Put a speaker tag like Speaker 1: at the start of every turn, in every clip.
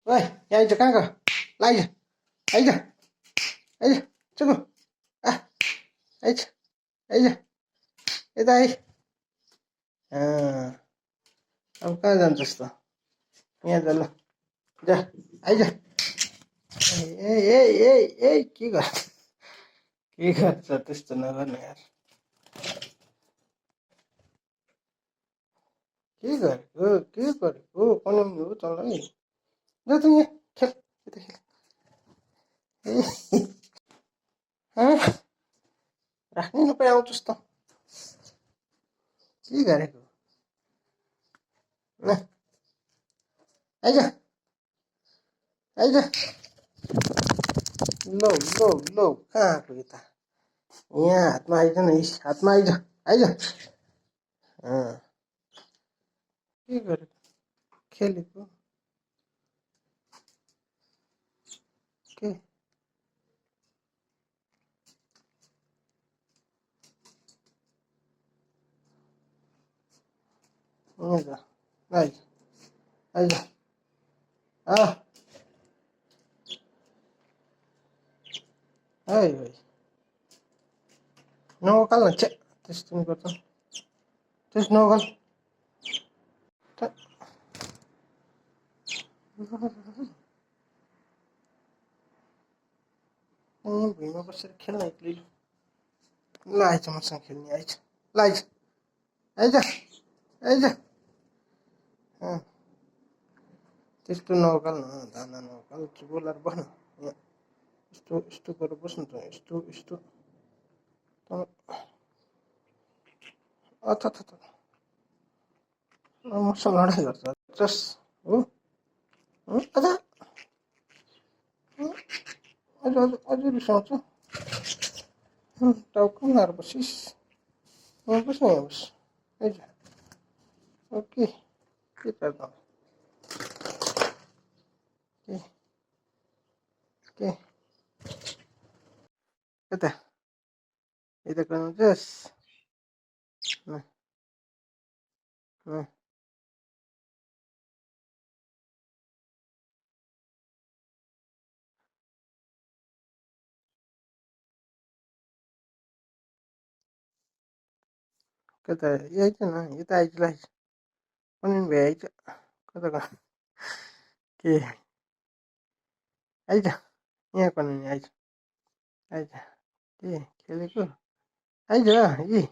Speaker 1: ओइ यहाँ आइज कहाँ गयो ल आइज आइज आइज चुकु आ आइज आइज यता आइ अब कहाँ जान्छस् त यहाँ जा ल जा आइज ए ए ए ए के गर्छ त्यस्तो नगर्नु यार के गरेको बनाउनु हो तँलाई जा त यहाँ खेल यता खेल राख्नै नपाए आउँछस् त के गरेको ल आइज आइज लौ लौ लौ कहाँ आएको यता यहाँ हातमा आइज न हातमा आइज आइज के गरेको खेलेको के यहाँ जा आइज आइज ओइ नवकाल न छे त्यस्तो नि गर्छ त्यस्तो नवकाल भुइँमा बसेर खेल्न एक्लै ल आइज मसँग खेल्ने आइज ल आइज आइज आइज त्यस्तो नवकाल न दाना नवकाल चुप बोलाएर बस्न यहाँ यस्तो यस्तो गरेर बस्नु त यस्तो यस्तो अथ मसँग लडाइँ गर्छ जस हो अझ अझ अझै रिसाउँछ टाउको लाएर बसिस यहाँ बस् न यहाँ बस् आइज ओके के गर्दा के यता यता गर्नुहोस् कता आइज न यता आइज ल आइज पनिन भए आइज कता के आइज यहाँ पनिन आइज आइज के खेलेको आइज यी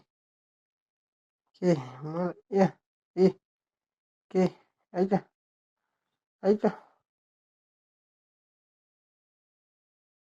Speaker 1: के म यहाँ यी के आइज आइज